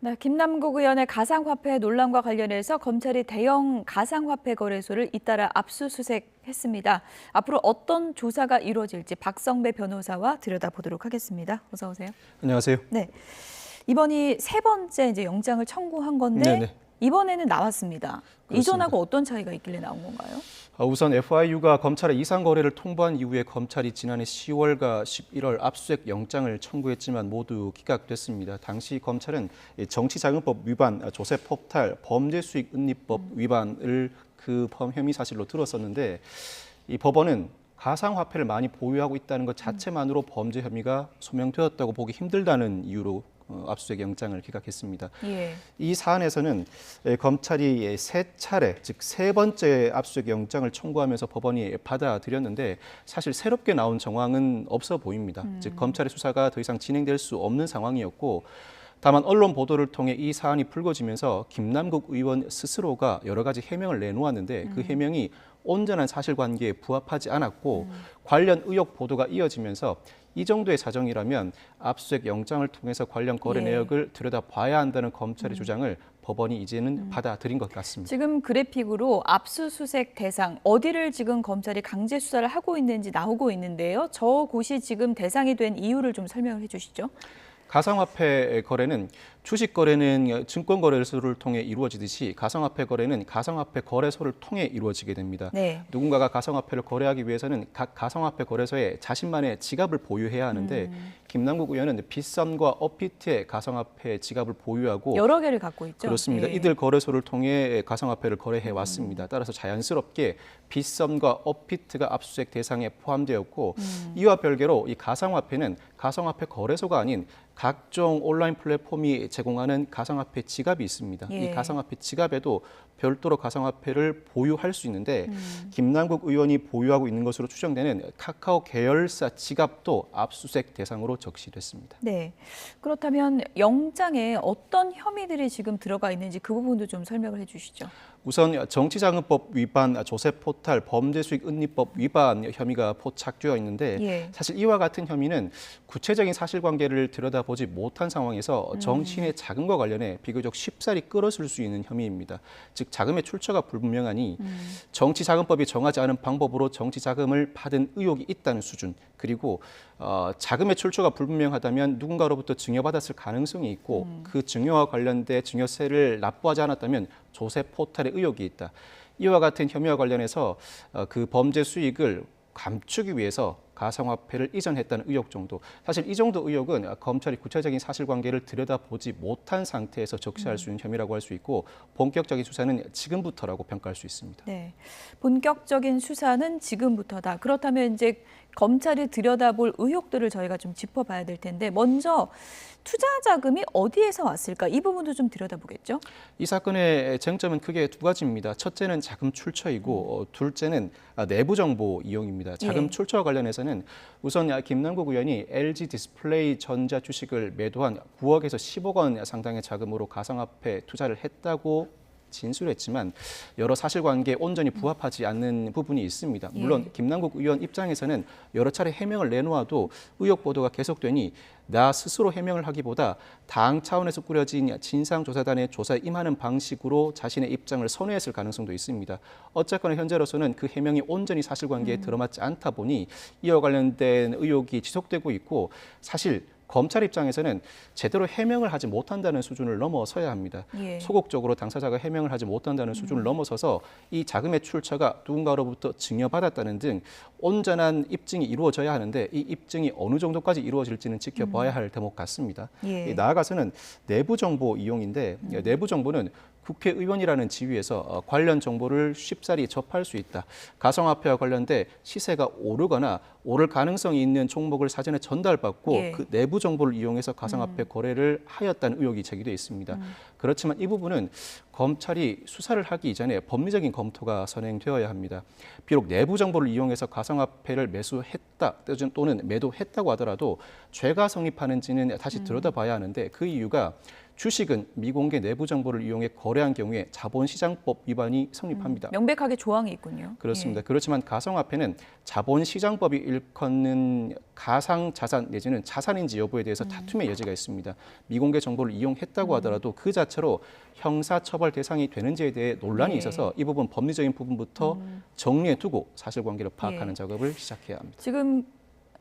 네, 김남국 의원의 가상화폐 논란과 관련해서 검찰이 대형 가상화폐 거래소를 잇따라 압수수색했습니다. 앞으로 어떤 조사가 이루어질지 박성배 변호사와 들여다보도록 하겠습니다. 어서 오세요. 안녕하세요. 네, 이번이 세 번째 이제 영장을 청구한 건데 네네. 이번에는 나왔습니다. 그렇습니다. 이전하고 어떤 차이가 있길래 나온 건가요? 우선 FIU가 검찰에 이상 거래를 통보한 이후에 검찰이 지난해 10월과 11월 압수수색 영장을 청구했지만 모두 기각됐습니다. 당시 검찰은 정치자금법 위반, 조세포탈, 범죄수익은닉법 위반을 그 혐의 사실로 들었었는데 이 법원은 가상화폐를 많이 보유하고 있다는 것 자체만으로 범죄 혐의가 소명되었다고 보기 힘들다는 이유로 압수수색 영장을 기각했습니다. 예. 이 사안에서는 검찰이 세 차례, 즉 세 번째 압수수색 영장을 청구하면서 법원이 받아들였는데 사실 새롭게 나온 정황은 없어 보입니다. 즉 검찰의 수사가 더 이상 진행될 수 없는 상황이었고 다만 언론 보도를 통해 이 사안이 불거지면서 김남국 의원 스스로가 여러 가지 해명을 내놓았는데 그 해명이 온전한 사실관계에 부합하지 않았고 관련 의혹 보도가 이어지면서 이 정도의 사정이라면 압수수색 영장을 통해서 관련 거래 내역을 들여다봐야 한다는 검찰의 주장을 법원이 이제는 받아들인 것 같습니다. 지금 그래픽으로 압수수색 대상, 어디를 지금 검찰이 강제 수사를 하고 있는지 나오고 있는데요. 저곳이 지금 대상이 된 이유를 좀 설명을 해주시죠. 가상화폐 거래는 주식 거래는 증권 거래소를 통해 이루어지듯이 가상화폐 거래는 가상화폐 거래소를 통해 이루어지게 됩니다. 네. 누군가가 가상화폐를 거래하기 위해서는 각 가상화폐 거래소에 자신만의 지갑을 보유해야 하는데 김남국 의원은 빗썸과 업비트의 가상화폐 지갑을 보유하고 여러 개를 갖고 있죠. 그렇습니다. 예. 이들 거래소를 통해 가상화폐를 거래해 왔습니다. 따라서 자연스럽게 빗썸과 업비트가 압수수색 대상에 포함되었고 이와 별개로 이 가상화폐는 가상화폐 거래소가 아닌 각종 온라인 플랫폼이 제공하는 가상화폐 지갑이 있습니다. 예. 이 가상화폐 지갑에도 별도로 가상화폐를 보유할 수 있는데 김남국 의원이 보유하고 있는 것으로 추정되는 카카오 계열사 지갑도 압수수색 대상으로 적시됐습니다. 네. 그렇다면 영장에 어떤 혐의들이 지금 들어가 있는지 그 부분도 좀 설명을 해주시죠. 우선 정치자금법 위반, 조세포탈, 범죄수익은닉법 위반 혐의가 포착되어 있는데 예. 사실 이와 같은 혐의는 구체적인 사실관계를 들여다보지 못한 상황에서 정치인의 자금과 관련해 비교적 쉽사리 끌어쓸 수 있는 혐의입니다. 즉 자금의 출처가 불분명하니 정치자금법이 정하지 않은 방법으로 정치자금을 받은 의혹이 있다는 수준, 그리고 자금의 출처가 불분명하다면 누군가로부터 증여받았을 가능성이 있고 그 증여와 관련돼 증여세를 납부하지 않았다면 조세 포탈의 의혹이 있다. 이와 같은 혐의와 관련해서 그 범죄 수익을 감추기 위해서 가상화폐를 이전했다는 의혹 정도. 사실 이 정도 의혹은 검찰이 구체적인 사실관계를 들여다보지 못한 상태에서 적시할 수 있는 혐의라고 할 수 있고 본격적인 수사는 지금부터라고 평가할 수 있습니다. 네. 본격적인 수사는 지금부터다. 그렇다면 이제 검찰이 들여다볼 의혹들을 저희가 좀 짚어봐야 될 텐데 먼저 투자 자금이 어디에서 왔을까? 이 부분도 좀 들여다보겠죠? 이 사건의 쟁점은 크게 두 가지입니다. 첫째는 자금 출처이고 둘째는 내부 정보 이용입니다. 자금 예. 출처와 관련해서는 우선 김남국 의원이 LG 디스플레이 전자 주식을 매도한 9억에서 10억 원 상당의 자금으로 가상화폐 투자를 했다고 진술했지만 여러 사실관계에 온전히 부합하지 않는 부분이 있습니다. 물론 김남국 의원 입장에서는 여러 차례 해명을 내놓아도 의혹 보도가 계속되니 나 스스로 해명을 하기보다 당 차원에서 꾸려진 진상조사단의 조사에 임하는 방식으로 자신의 입장을 선회했을 가능성도 있습니다. 어쨌거나 현재로서는 그 해명이 온전히 사실관계에 들어맞지 않다 보니 이와 관련된 의혹이 지속되고 있고 사실 검찰 입장에서는 제대로 해명을 하지 못한다는 수준을 넘어서야 합니다. 예. 소극적으로 당사자가 해명을 하지 못한다는 수준을 넘어서서 이 자금의 출처가 누군가로부터 증여받았다는 등 온전한 입증이 이루어져야 하는데 이 입증이 어느 정도까지 이루어질지는 지켜봐야 할 대목 같습니다. 예. 나아가서는 내부 정보 이용인데 내부 정보는 국회의원이라는 지위에서 관련 정보를 쉽사리 접할 수 있다. 가상화폐와 관련돼 시세가 오르거나 오를 가능성이 있는 종목을 사전에 전달받고 예. 그 내부 정보를 이용해서 가상화폐 거래를 하였다는 의혹이 제기돼 있습니다. 그렇지만 이 부분은 검찰이 수사를 하기 이전에 법리적인 검토가 선행되어야 합니다. 비록 내부 정보를 이용해서 가상화폐를 매수했다 또는 매도했다고 하더라도 죄가 성립하는지는 다시 들여다봐야 하는데 그 이유가 주식은 미공개 내부 정보를 이용해 거래한 경우에 자본시장법 위반이 성립합니다. 명백하게 조항이 있군요. 그렇습니다. 예. 그렇지만 가상화폐는 자본시장법이 일컫는 가상자산 내지는 자산인지 여부에 대해서 다툼의 여지가 있습니다. 미공개 정보를 이용했다고 하더라도 그 자체로 형사처벌 대상이 되는지에 대해 논란이 예. 있어서 이 부분 법리적인 부분부터 정리해두고 사실관계를 파악하는 예. 작업을 시작해야 합니다. 지금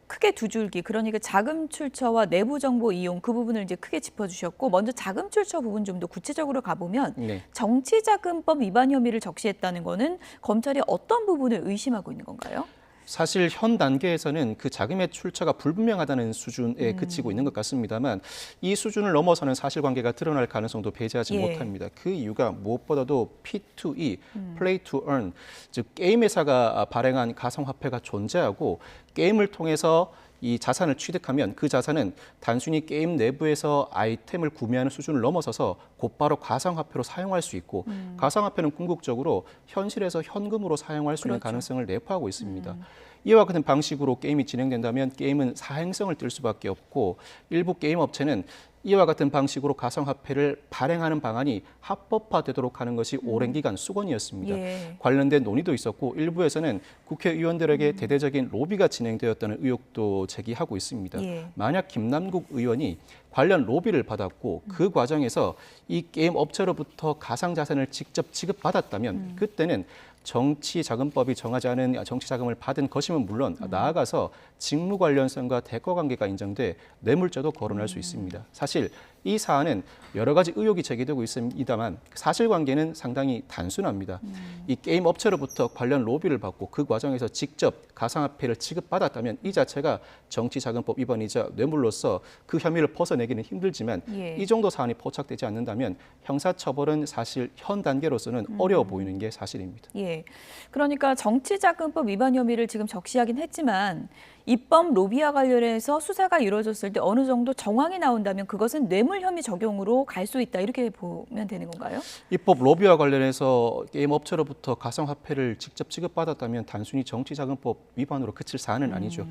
크게 두 줄기, 그러니까 자금 출처와 내부 정보 이용 그 부분을 이제 크게 짚어주셨고, 먼저 자금 출처 부분 좀 더 구체적으로 가보면 네. 정치자금법 위반 혐의를 적시했다는 거는 검찰이 어떤 부분을 의심하고 있는 건가요? 사실 현 단계에서는 그 자금의 출처가 불분명하다는 수준에 그치고 있는 것 같습니다만 이 수준을 넘어서는 사실관계가 드러날 가능성도 배제하지 예. 못합니다. 그 이유가 무엇보다도 P2E, Play to Earn, 즉 게임 회사가 발행한 가상화폐가 존재하고 게임을 통해서 이 자산을 취득하면 그 자산은 단순히 게임 내부에서 아이템을 구매하는 수준을 넘어서서 곧바로 가상화폐로 사용할 수 있고 가상화폐는 궁극적으로 현실에서 현금으로 사용할 수 있는 그렇죠. 가능성을 내포하고 있습니다. 이와 같은 방식으로 게임이 진행된다면 게임은 사행성을 띨 수밖에 없고 일부 게임 업체는 이와 같은 방식으로 가상화폐를 발행하는 방안이 합법화되도록 하는 것이 오랜 기간 수건이었습니다. 예. 관련된 논의도 있었고 일부에서는 국회의원들에게 대대적인 로비가 진행되었다는 의혹도 제기하고 있습니다. 예. 만약 김남국 의원이 관련 로비를 받았고 그 과정에서 이 게임 업체로부터 가상자산을 직접 지급받았다면 그때는 정치자금법이 정하지 않은 정치자금을 받은 것이면 물론 나아가서 직무 관련성과 대가 관계가 인정돼 뇌물죄도 거론할 수 있습니다. 사실 이 사안은 여러 가지 의혹이 제기되고 있습니다만 사실관계는 상당히 단순합니다. 이 게임 업체로부터 관련 로비를 받고 그 과정에서 직접 가상화폐를 지급받았다면 이 자체가 정치자금법 위반이자 뇌물로서 그 혐의를 벗어내기는 힘들지만 예. 이 정도 사안이 포착되지 않는다면 형사처벌은 사실 현 단계로서는 어려워 보이는 게 사실입니다. 예. 그러니까 정치자금법 위반 혐의를 지금 적시하긴 했지만 입법 로비와 관련해서 수사가 이루어졌을 때 어느 정도 정황이 나온다면 그것은 뇌물 혐의 적용으로 갈 수 있다 이렇게 보면 되는 건가요? 입법 로비와 관련해서 게임 업체로부터 가상화폐를 직접 지급받았다면 단순히 정치자금법 위반으로 그칠 사안은 아니죠.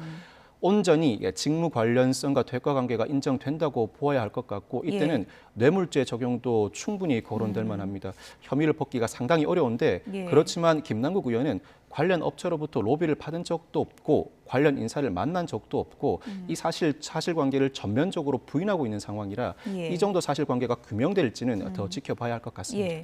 온전히 직무 관련성과 대가 관계가 인정된다고 보아야 할 것 같고 이때는 뇌물죄 적용도 충분히 거론될 만합니다. 혐의를 벗기가 상당히 어려운데 예. 그렇지만 김남국 의원은 관련 업체로부터 로비를 받은 적도 없고 관련 인사를 만난 적도 없고 이 사실관계를 전면적으로 부인하고 있는 상황이라 예. 이 정도 사실관계가 규명될지는 더 지켜봐야 할 것 같습니다. 예.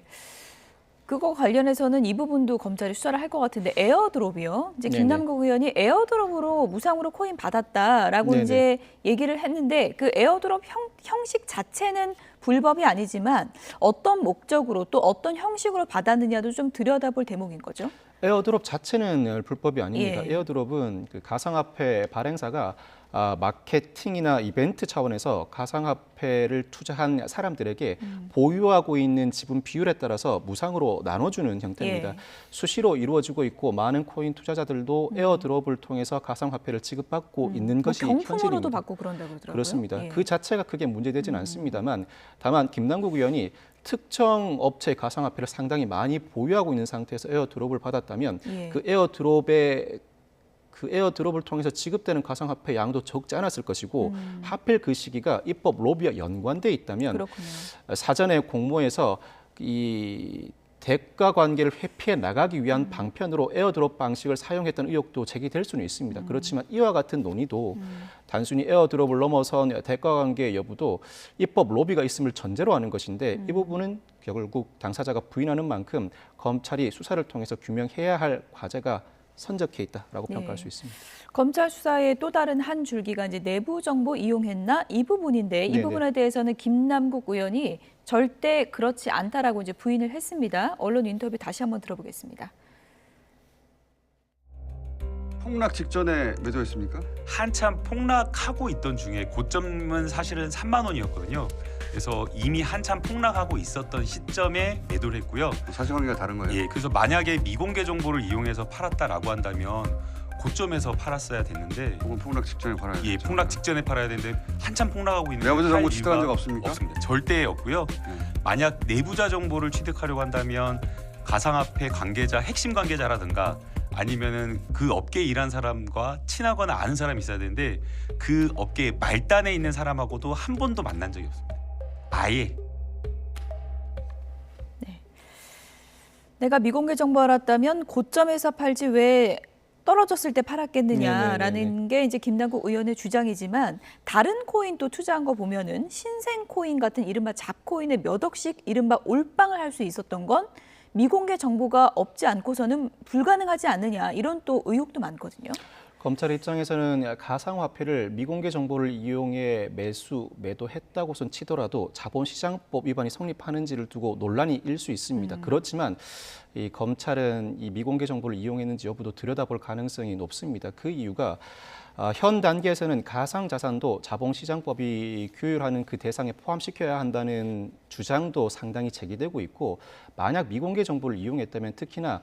그거 관련해서는 이 부분도 검찰이 수사를 할 것 같은데 에어드롭이요. 이제 네네. 김남국 의원이 에어드롭으로 무상으로 코인 받았다라고 네네. 이제 얘기를 했는데 그 에어드롭 형식 자체는 불법이 아니지만 어떤 목적으로 또 어떤 형식으로 받았느냐도 좀 들여다볼 대목인 거죠. 에어드롭 자체는 불법이 아닙니다. 예. 에어드롭은 그 가상화폐 발행사가 마케팅이나 이벤트 차원에서 가상화폐를 투자한 사람들에게 보유하고 있는 지분 비율에 따라서 무상으로 나눠주는 형태입니다. 예. 수시로 이루어지고 있고 많은 코인 투자자들도 에어드롭을 통해서 가상화폐를 지급받고 있는 것이 경품으로도 현실입니다. 받고 그런다고 그러더라고요. 그렇습니다. 예. 그 자체가 크게 문제되지는 않습니다만 다만 김남국 의원이 특정 업체의 가상화폐를 상당히 많이 보유하고 있는 상태에서 에어드롭을 받았다면 예. 그 에어드롭을 통해서 지급되는 가상화폐 양도 적지 않았을 것이고 하필 그 시기가 입법 로비와 연관돼 있다면 그렇군요. 사전에 공모해서 이 대가 관계를 회피해 나가기 위한 방편으로 에어드롭 방식을 사용했던 의혹도 제기될 수는 있습니다. 그렇지만 이와 같은 논의도 단순히 에어드롭을 넘어선 대가 관계 여부도 입법 로비가 있음을 전제로 하는 것인데 이 부분은 결국 당사자가 부인하는 만큼 검찰이 수사를 통해서 규명해야 할 과제가 선적해 있다라고 네. 평가할 수 있습니다. 검찰 수사의 또 다른 한 줄기가 이제 내부 정보 이용했나 이 부분인데 이 네네. 부분에 대해서는 김남국 의원이 절대 그렇지 않다라고 이제 부인을 했습니다. 언론 인터뷰 다시 한번 들어보겠습니다. 폭락 직전에 매도했습니까? 한참 폭락하고 있던 중에 고점은 사실은 3만 원이었거든요. 그래서 이미 한참 폭락하고 있었던 시점에 매도를 했고요. 사실관계가 다른 거예요? 예, 그래서 만약에 미공개 정보를 이용해서 팔았다라고 한다면 고점에서 팔았어야 됐는데 혹은 폭락 직전에 팔아야 예, 되죠. 폭락 직전에 팔아야 되는데 한참 폭락하고 있는데 내부자 팔 정보 취득한 이유가 적 없습니까? 없습니다. 절대 없고요. 만약 내부자 정보를 취득하려고 한다면 가상화폐 관계자, 핵심 관계자라든가 아니면은 그 업계에 일한 사람과 친하거나 아는 사람이 있어야 되는데 그 업계 말단에 있는 사람하고도 한 번도 만난 적이 없습니다. 아예 내가 미공개 정보 알았다면 고점에서 팔지 왜 떨어졌을 때 팔았겠느냐라는 네네네네. 게 이제 김남국 의원의 주장이지만 다른 코인 또 투자한 거 보면은 신생 코인 같은 이른바 잡코인에 몇 억씩 이른바 올빵을 할 수 있었던 건 미공개 정보가 없지 않고서는 불가능하지 않느냐 이런 또 의혹도 많거든요. 검찰 입장에서는 가상화폐를 미공개 정보를 이용해 매도했다고선 치더라도 자본시장법 위반이 성립하는지를 두고 논란이 일 수 있습니다. 그렇지만 이 검찰은 이 미공개 정보를 이용했는지 여부도 들여다볼 가능성이 높습니다. 그 이유가 현 단계에서는 가상자산도 자본시장법이 규율하는 그 대상에 포함시켜야 한다는 주장도 상당히 제기되고 있고 만약 미공개 정보를 이용했다면 특히나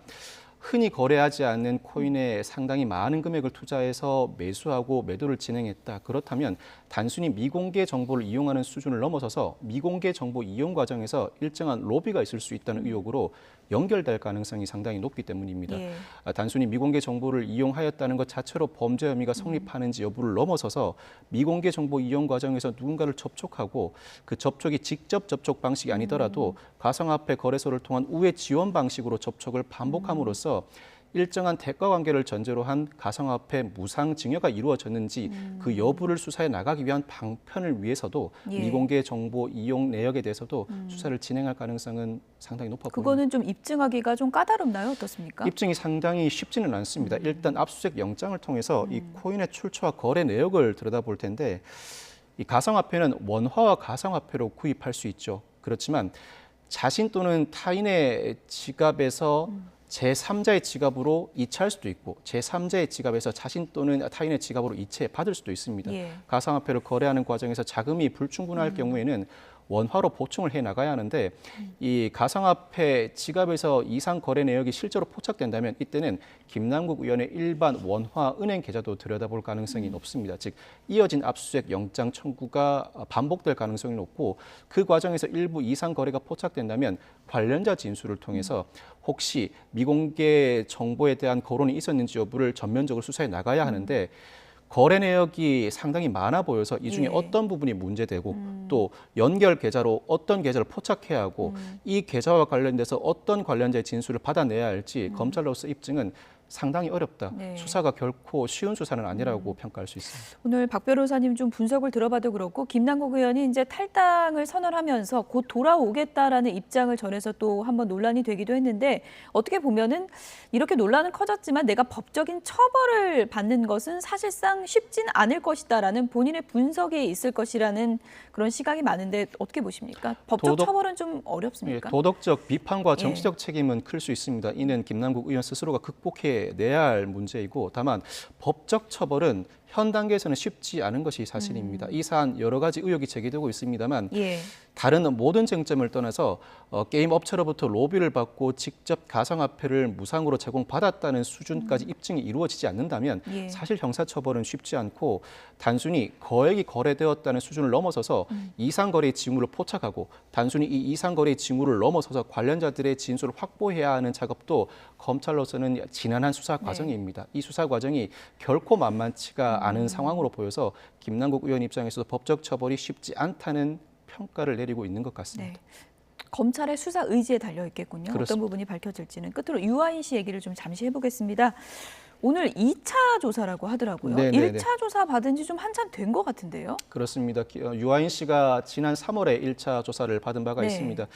흔히 거래하지 않는 코인에 상당히 많은 금액을 투자해서 매수하고 매도를 진행했다. 그렇다면 단순히 미공개 정보를 이용하는 수준을 넘어서서 미공개 정보 이용 과정에서 일정한 로비가 있을 수 있다는 의혹으로 연결될 가능성이 상당히 높기 때문입니다. 예. 단순히 미공개 정보를 이용하였다는 것 자체로 범죄 혐의가 성립하는지 여부를 넘어서서 미공개 정보 이용 과정에서 누군가를 접촉하고 그 접촉이 직접 접촉 방식이 아니더라도 가상화폐 거래소를 통한 우회 지원 방식으로 접촉을 반복함으로써 일정한 대가 관계를 전제로 한 가상화폐 무상 증여가 이루어졌는지 그 여부를 수사해 나가기 위한 방편을 위해서도 예. 미공개 정보 이용 내역에 대해서도 수사를 진행할 가능성은 상당히 높아 보입니다. 그거는 좀 입증하기가 좀 까다롭나요? 어떻습니까? 입증이 상당히 쉽지는 않습니다. 일단 압수수색 영장을 통해서 이 코인의 출처와 거래 내역을 들여다볼 텐데 이 가상화폐는 원화와 가상화폐로 구입할 수 있죠. 그렇지만 자신 또는 타인의 지갑에서 제3자의 지갑으로 이체할 수도 있고 제3자의 지갑에서 자신 또는 타인의 지갑으로 이체 받을 수도 있습니다. 예. 가상화폐를 거래하는 과정에서 자금이 불충분할 경우에는 원화로 보충을 해 나가야 하는데 이 가상화폐 지갑에서 이상 거래 내역이 실제로 포착된다면 이때는 김남국 의원의 일반 원화 은행 계좌도 들여다볼 가능성이 높습니다. 즉 이어진 압수수색 영장 청구가 반복될 가능성이 높고 그 과정에서 일부 이상 거래가 포착된다면 관련자 진술을 통해서 혹시 미공개 정보에 대한 거론이 있었는지 여부를 전면적으로 수사해 나가야 하는데 거래 내역이 상당히 많아 보여서 이 중에 예. 어떤 부분이 문제되고 또 연결 계좌로 어떤 계좌를 포착해야 하고 이 계좌와 관련돼서 어떤 관련자의 진술을 받아내야 할지 검찰로서 입증은 상당히 어렵다. 네. 수사가 결코 쉬운 수사는 아니라고 평가할 수 있습니다. 오늘 박 변호사님 좀 분석을 들어봐도 그렇고 김남국 의원이 이제 탈당을 선언하면서 곧 돌아오겠다라는 입장을 전해서 또 한번 논란이 되기도 했는데 어떻게 보면은 이렇게 논란은 커졌지만 내가 법적인 처벌을 받는 것은 사실상 쉽진 않을 것이다라는 본인의 분석이 있을 것이라는 그런 시각이 많은데 어떻게 보십니까? 법적 처벌은 좀 어렵습니까? 도덕적 비판과 정치적 책임은 클 수 있습니다. 이는 김남국 의원 스스로가 극복해 내야 할 문제이고 다만 법적 처벌은 현 단계에서는 쉽지 않은 것이 사실입니다. 이 사안 여러 가지 의혹이 제기되고 있습니다만 예. 다른 모든 쟁점을 떠나서 게임 업체로부터 로비를 받고 직접 가상화폐를 무상으로 제공받았다는 수준까지 입증이 이루어지지 않는다면 예. 사실 형사처벌은 쉽지 않고 단순히 거액이 거래되었다는 수준을 넘어서서 이상거래의 징후를 포착하고 단순히 이 이상거래의 징후를 넘어서서 관련자들의 진술을 확보해야 하는 작업도 검찰로서는 지난한 수사 과정입니다. 이 수사 과정이 결코 만만치가 않은 상황으로 보여서 김남국 의원 입장에서도 법적 처벌이 쉽지 않다는 평가를 내리고 있는 것 같습니다. 네. 검찰의 수사 의지에 달려 있겠군요. 그렇습니다. 어떤 부분이 밝혀질지는. 끝으로 유아인 씨 얘기를 좀 잠시 해보겠습니다. 오늘 2차 조사라고 하더라고요. 네네네. 1차 조사 받은 지 좀 한참 된 것 같은데요. 그렇습니다. 유아인 씨가 지난 3월에 1차 조사를 받은 바가 네. 있습니다.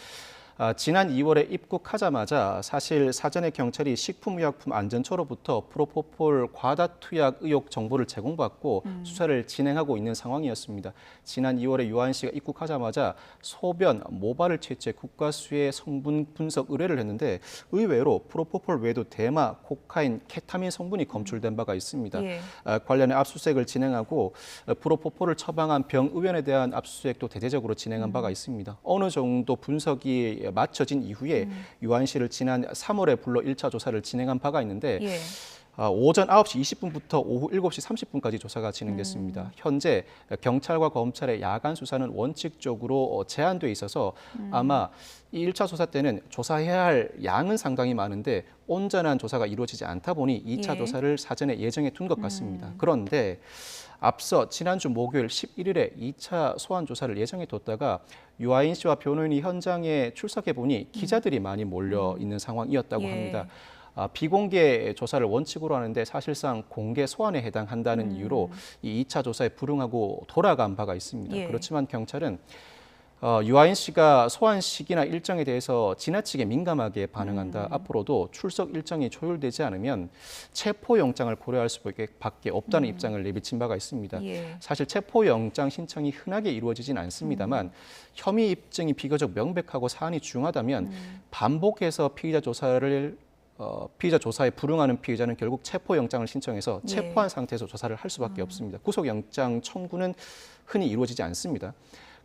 지난 2월에 입국하자마자 사실 사전에 경찰이 식품의약품안전처로부터 프로포폴 과다 투약 의혹 정보를 제공받고 수사를 진행하고 있는 상황이었습니다. 지난 2월에 유아인 씨가 입국하자마자 소변, 모발을 채취해 국가수의 성분 분석 의뢰를 했는데 의외로 프로포폴 외에도 대마, 코카인, 케타민 성분이 검출된 바가 있습니다. 예. 관련해 압수수색을 진행하고 프로포폴을 처방한 병의원에 대한 압수수색도 대대적으로 진행한 바가 있습니다. 어느 정도 분석이 마쳐진 이후에 유아인 씨를 지난 3월에 불러 1차 조사를 진행한 바가 있는데 예. 오전 9시 20분부터 오후 7시 30분까지 조사가 진행됐습니다. 현재 경찰과 검찰의 야간 수사는 원칙적으로 제한돼 있어서 아마 이 1차 조사 때는 조사해야 할 양은 상당히 많은데 온전한 조사가 이루어지지 않다 보니 2차 예. 조사를 사전에 예정해 둔 것 같습니다. 그런데 앞서 지난주 목요일 11일에 2차 소환 조사를 예정해 뒀다가 유아인 씨와 변호인이 현장에 출석해 보니 기자들이 많이 몰려 있는 상황이었다고 예. 합니다. 비공개 조사를 원칙으로 하는데 사실상 공개 소환에 해당한다는 이유로 이 2차 조사에 불응하고 돌아간 바가 있습니다. 예. 그렇지만 경찰은 유아인 씨가 소환 시기나 일정에 대해서 지나치게 민감하게 반응한다. 앞으로도 출석 일정이 조율되지 않으면 체포영장을 고려할 수밖에 없다는 입장을 내비친 바가 있습니다. 예. 사실 체포영장 신청이 흔하게 이루어지진 않습니다만 혐의 입증이 비교적 명백하고 사안이 중하다면 반복해서 피의자 조사에 불응하는 피의자는 결국 체포영장을 신청해서 예. 체포한 상태에서 조사를 할 수밖에 없습니다. 구속영장 청구는 흔히 이루어지지 않습니다.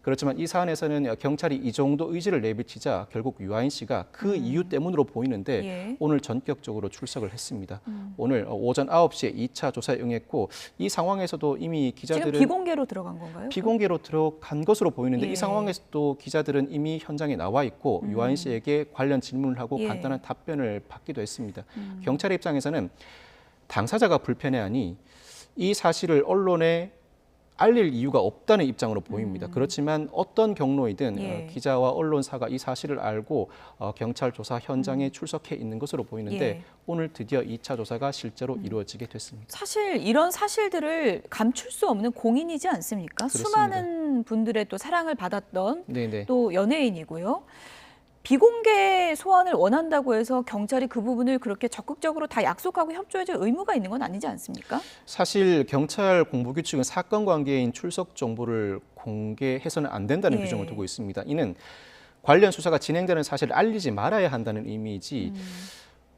그렇지만 이 사안에서는 경찰이 이 정도 의지를 내비치자 결국 유아인 씨가 그 이유 때문으로 보이는데 예. 오늘 전격적으로 출석을 했습니다. 오늘 오전 9시에 2차 조사에 응했고 이 상황에서도 이미 지금 기자들은 비공개로 들어간 건가요? 비공개로 들어간 것으로 보이는데 예. 이 상황에서도 기자들은 이미 현장에 나와 있고 유아인 씨에게 관련 질문을 하고 예. 간단한 답변을 받기도 했습니다. 경찰의 입장에서는 당사자가 불편해하니 이 사실을 언론에 알릴 이유가 없다는 입장으로 보입니다. 그렇지만 어떤 경로이든 예. 기자와 언론사가 이 사실을 알고 경찰 조사 현장에 출석해 있는 것으로 보이는데 예. 오늘 드디어 2차 조사가 실제로 이루어지게 됐습니다. 사실 이런 사실들을 감출 수 없는 공인이지 않습니까? 그렇습니다. 수많은 분들의 또 사랑을 받았던 네네. 또 연예인이고요. 비공개 소환을 원한다고 해서 경찰이 그 부분을 그렇게 적극적으로 다 약속하고 협조해줄 의무가 있는 건 아니지 않습니까? 사실 경찰 공보규칙은 사건 관계인 출석 정보를 공개해서는 안 된다는 예. 규정을 두고 있습니다. 이는 관련 수사가 진행되는 사실을 알리지 말아야 한다는 의미이지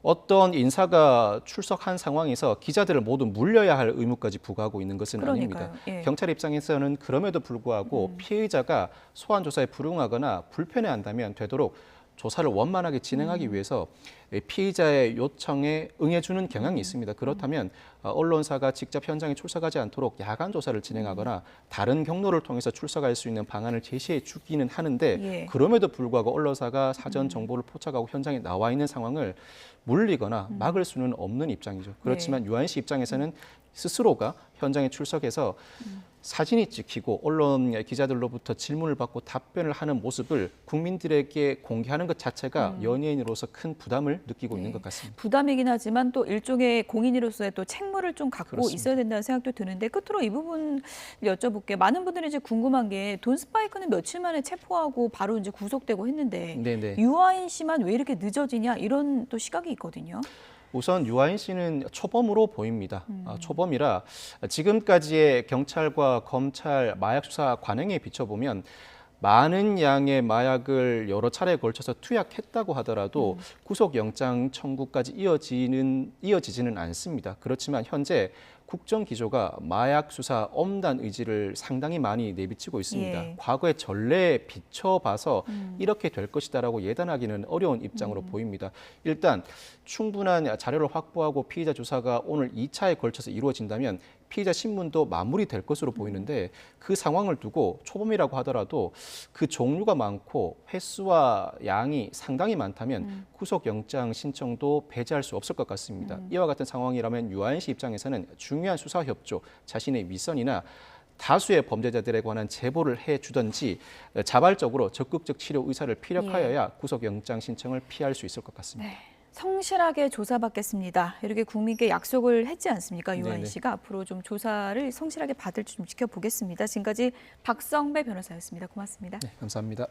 어떤 인사가 출석한 상황에서 기자들을 모두 물려야 할 의무까지 부과하고 있는 것은 그러니까요. 아닙니다. 예. 경찰 입장에서는 그럼에도 불구하고 피해자가 소환 조사에 불응하거나 불편해한다면 되도록 조사를 원만하게 진행하기 위해서 피의자의 요청에 응해주는 경향이 있습니다. 그렇다면 언론사가 직접 현장에 출석하지 않도록 야간 조사를 진행하거나 다른 경로를 통해서 출석할 수 있는 방안을 제시해 주기는 하는데 예. 그럼에도 불구하고 언론사가 사전 정보를 포착하고 현장에 나와 있는 상황을 물리거나 막을 수는 없는 입장이죠. 그렇지만 유아인 씨 입장에서는 스스로가 현장에 출석해서 사진이 찍히고 언론 기자들로부터 질문을 받고 답변을 하는 모습을 국민들에게 공개하는 것 자체가 연예인으로서 큰 부담을 느끼고 있는 것 같습니다. 부담이긴 하지만 또 일종의 공인으로서의 또 책무를 좀 갖고 그렇습니다. 있어야 된다는 생각도 드는데 끝으로 이 부분 여쭤볼게요. 많은 분들이 이제 궁금한 게 돈 스파이크는 며칠 만에 체포하고 바로 이제 구속되고 했는데 네네. 유아인 씨만 왜 이렇게 늦어지냐 이런 또 시각이 있거든요. 우선 유아인 씨는 초범으로 보입니다. 초범이라 지금까지의 경찰과 검찰 마약 수사 관행에 비춰보면 많은 양의 마약을 여러 차례에 걸쳐서 투약했다고 하더라도 구속영장 청구까지 이어지지는 않습니다. 그렇지만 현재 국정기조가 마약 수사 엄단 의지를 상당히 많이 내비치고 있습니다. 예. 과거의 전례에 비춰봐서 이렇게 될 것이다라고 예단하기는 어려운 입장으로 보입니다. 일단 충분한 자료를 확보하고 피의자 조사가 오늘 2차에 걸쳐서 이루어진다면 피의자 신문도 마무리될 것으로 보이는데 그 상황을 두고 초범이라고 하더라도 그 종류가 많고 횟수와 양이 상당히 많다면 구속영장 신청도 배제할 수 없을 것 같습니다. 이와 같은 상황이라면 유아인 씨 입장에서는 중요한 수사 협조, 자신의 미선이나 다수의 범죄자들에 관한 제보를 해주든지 자발적으로 적극적 치료 의사를 피력하여야 구속영장 신청을 피할 수 있을 것 같습니다. 네. 성실하게 조사받겠습니다. 이렇게 국민께 약속을 했지 않습니까? 유아인 네네. 씨가 앞으로 좀 조사를 성실하게 받을지 좀 지켜보겠습니다. 지금까지 박성배 변호사였습니다. 고맙습니다. 네, 감사합니다.